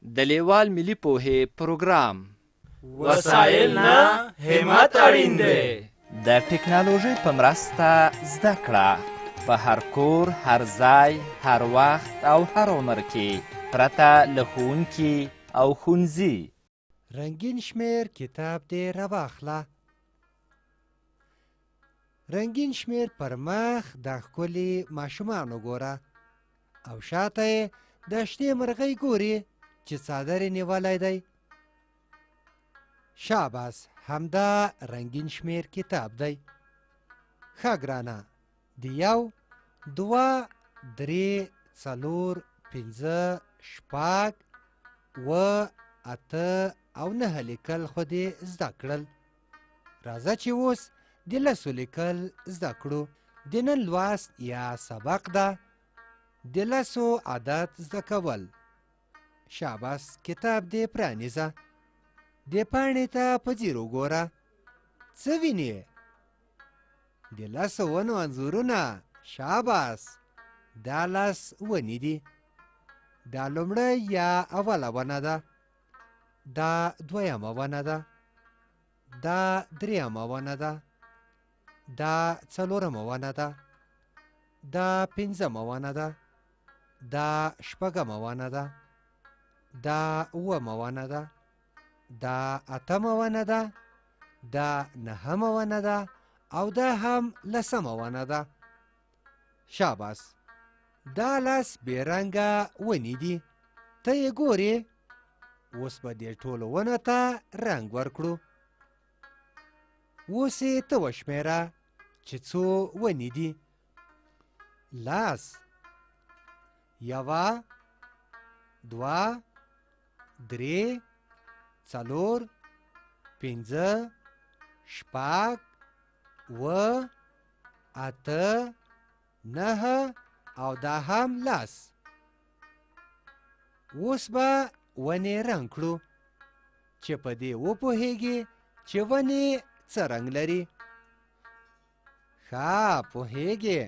د لیوال ملي پوهې پروګرام وسایل نه همت اړین دی. د ټکنالوژۍ په مرسته زده کړه په هر کور، هر ځای، هر وخت او هر عمر کې پرته له ښوونکي او ښوونځي. رنګین شمیر کتاب دې راواخله. رنګین شمیر پر مخ د ښکلي ماشومانو ګوره او شاته یې د شنې مرغۍ ګوري چې څادر یې نیولی دی. شاباس، همدا رنګین شمیر کتاب دی. ښه ګرانه، د 1 2 3 4 5 6 7 8 او 9 لیکل خو دې زده کړل. راځه چې اوس د 10 لیکل زده کړو. د نن لوست یا سبق ده د 10 عدد زده کول. شاباس، کتاب دې پرانیزه. دې پاڼې ته په ځیر وګوره. څه وینې؟ د 10 ونو انځورونه. شاباس، دا 10 ونې دي. دا لومړی یا اوله ونه ده. دا دویمه ونه ده. دا دریمه ونه ده. دا څلورمه ونه ده. دا پنځمه ونه ده. دا شپږمه ونه ده. دا اوومه ونه ده. دا اتمه ونه ده. دا نهمه ونه ده او دا هم 10مه ونه ده. شاباس، دا 10 بې رنګه ونې دي. ته یې ګورې؟ اوس به دې ټولو ونو ته رنګ ورکړو. اوس یې ته وشمېره چې څو ونې دي. 10 1 2 3 4 5 6 7 8 9 او دا هم 10. اوس به ونې رنګ کړو چې په دې وپوهېږي چې ونې څه رنګ لري. ښه پوهېږې،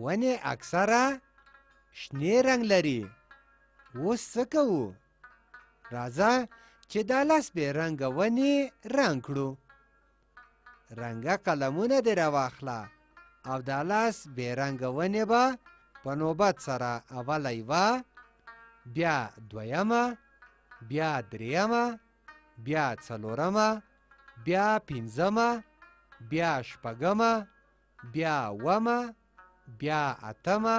ونې اکثره شنې رنګ لري. اوس څه کوو؟ راځه چې دا 10 بې رنګه ونې رنګ کړو. رنګه قلمونه دې راواخله او دا 10 بې رنګه ونې به په نوبت سره اوله یوه، بیا دویمه، بیا دریمه، بیا څلورمه، بیا پنځمه، بیا شپږمه، بیا اوومه، بیا اتمه،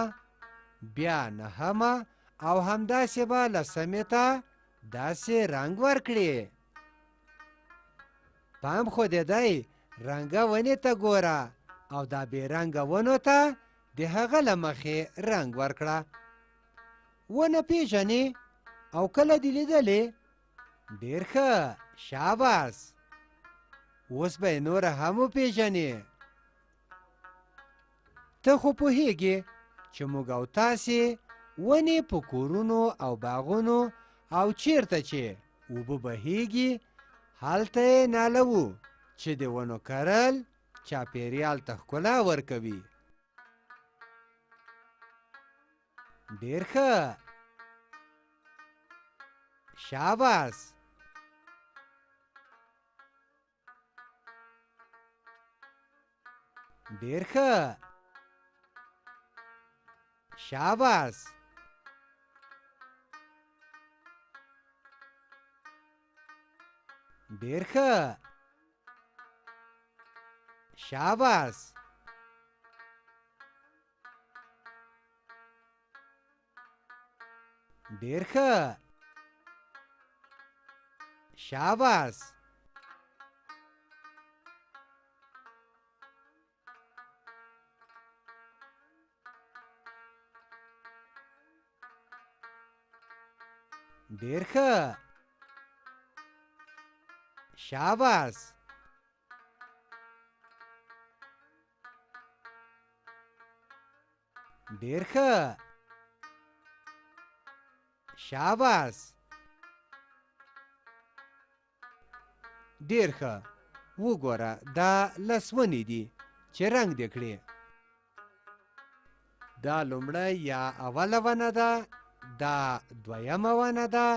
بیا نهمه او همداسې به 10مې ته داسې رنګ ورکړي. پام خو دې دی، رنګه ونې ته ګوره او دا بې رنګه ونو ته د هغه له مخې رنګ ورکړه. ونه پیژنې او کله دې لیدلې؟ ډېر ښه، شاباس. اوس به یې نوره هم وپیژنې. ته خو پوهېږې چې موږ او تاسې ونې په کورونو او باغونو او چیرته چې اوبه بهیږي هلته یې نالوو چې د ونو کرل چاپېریال ته ښکلا ورکوي. ډېر ښه، شاباس. ډېر ښه، شاباس. ډېر ښه، شاباس. ډېر ښه، شاباس. ډېر ښه، شاباس. ډېر ښه، شاباس. ډېر ښه، وګوره دا 10 ونې دي چې رنګ دې کړې. دا لومړی یا اوله ونه ده، دا دویمه ونه ده،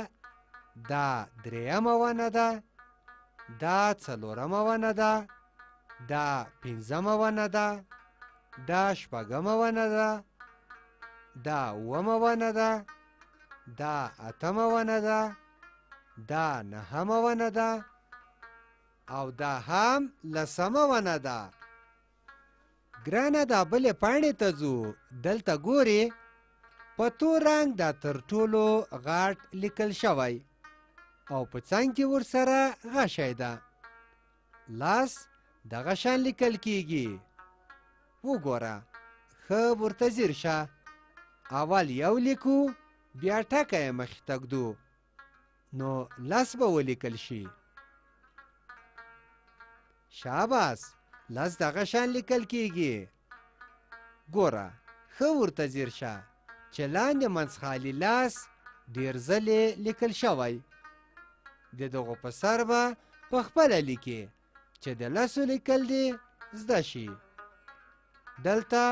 دا دریمه ونه ده، دا څلورمه ونه ده، دا پنځمه ونه ده، دا شپږمه ونه ده، دا اوومه ونه ده، دا اتمه ونه ده، دا نهمه ونه ده او دا هم لسمه ونه ده. ګرانه دا بلې پاڼې ته ځو. دلته ګورې په تور رنګ دا تر ټولو غټ لیکل شوی او په څنګ کې ورسره غشی ده. لاس دغه شان لیکل کیږي. وګوره ښه ورته ځیر شه. اول یو لیکو بیا ټکی یې مخې ته ږدو نو لاس به ولیکل شي. شاباس لاس دغه شان لیکل کیږي. ګوره ښه ورته ځیر شه چې لاندې منځخالي لاس ډېر ځلې لیکل شوی. د دغو په سر به په خپله لیکې چې د لسو لیکل دې زده شي. دلته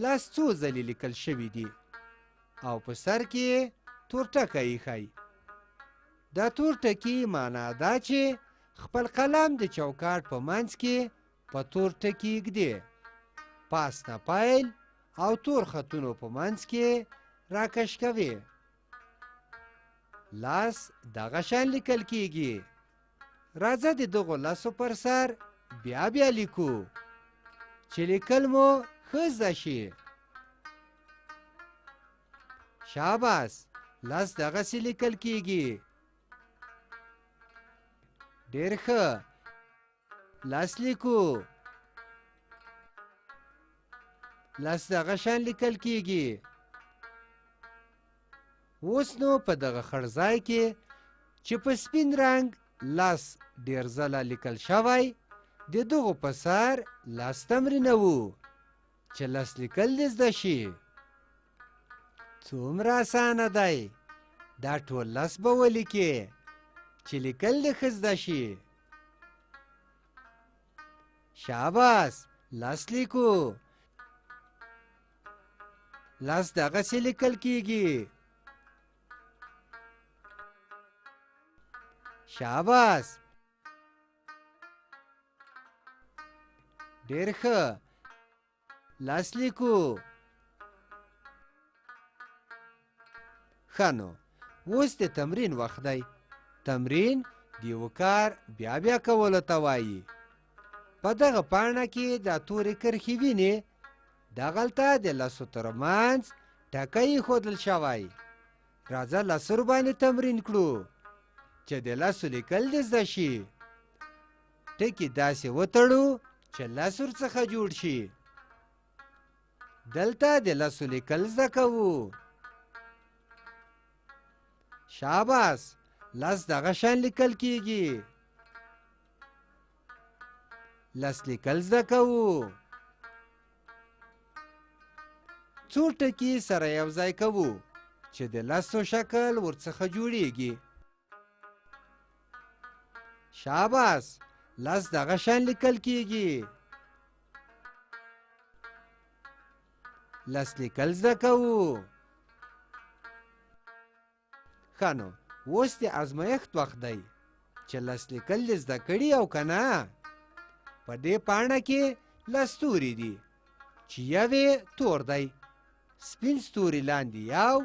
لس څو ځلې لیکل شوي دي او په سر کې تور ټکی ایښی. دا تور ټکي معنا دا چې خپل قلم د چوکاټ په منځ کې په تور ټکي ږدې. پاس نه پیل او تور خطونو په منځ کې راکش کوي. لاس دغه شان لیکل کیږي. راځه د دغو لسو پر سر بیا بیا لیکو چې لیکل مو ښه زده شي. شاباس لاس دغسې لیکل کیږي. ډېر ښه لاس لیکو. لاس دغه شان لیکل کیږي. اوس نو په دغه خړ ځای کې چې په سپین رنګ لاس ډېر ځله لیکل شوی د دغو په سر لاس تمرینوو چې لاس لیکل دې زده شي. څومره اسانه دی. دا ټول لاس به ولیکې چې لیکل دې ښه زده شي. شاباس لاس لیکو. لاس دغسې لیکل کیږي. شاباس ډېر ښه لاس لیکو. ښه نو اوس د تمرین وخت دی. تمرین د یوه کار بیا بیا کولو ته وایي. په دغه پاڼه کې دا تورې کرښې وینې. دغلته د لسو ترمنځ ټکی ایښودل شوی. راځه لسو باندې تمرین کړو چې د لسو لیکل دې زده شي. ټکي داسې وتړو چې لس ورڅخه جوړ شي. دلته د لسو لیکل زده کوو. شاباس لس دغه شان لیکل کیږي. لس لیکل زده کوو. څو ټکي سره یو ځای کوو چې د لسو شکل ورڅخه جوړیږي. شاباس لس دغه شان لیکل کیږي. لس لیکل زده کوو. ښه نو اوس د ازمایښت وخت دی چې لس لیکل دې زده کړي او که نه. په دې پاڼه کې لس ستوري دي چې یو یې تور دی. سپین ستوري لاندې یو،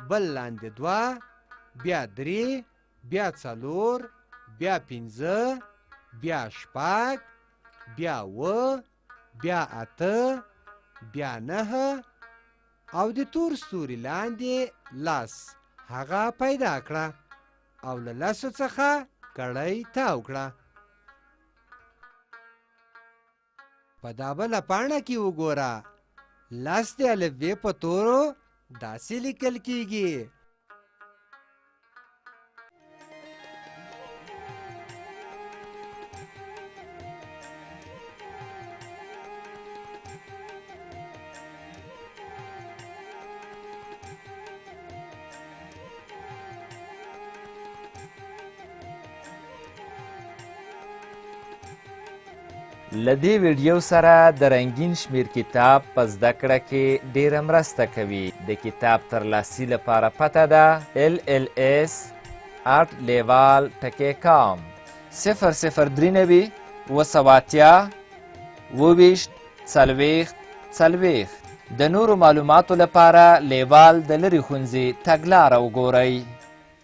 بل لاندې دوه، بیا درې، بیا څلور، بیا پنځه، بیا شپږ، بیا اووه، بیا اته، بیا نهه او د تور ستوري لاندې لس. هغه پیدا کړه او له لسو څخه کړۍ تاو کړه. په دا بله پاڼه کې وګوره. لس د الفبې په تورو داسې لیکل کیږي. له دې ویډیو سره د رنګین شمیر کتاب په زده کړه کې ډیره مرسته کوي. د کتاب ترلاسي لپاره پته ده LLS@leval.com 003 280 24 40. د نورو معلوماتو لپاره لیوال د لرې ښوونځي تګلاره وګورئ.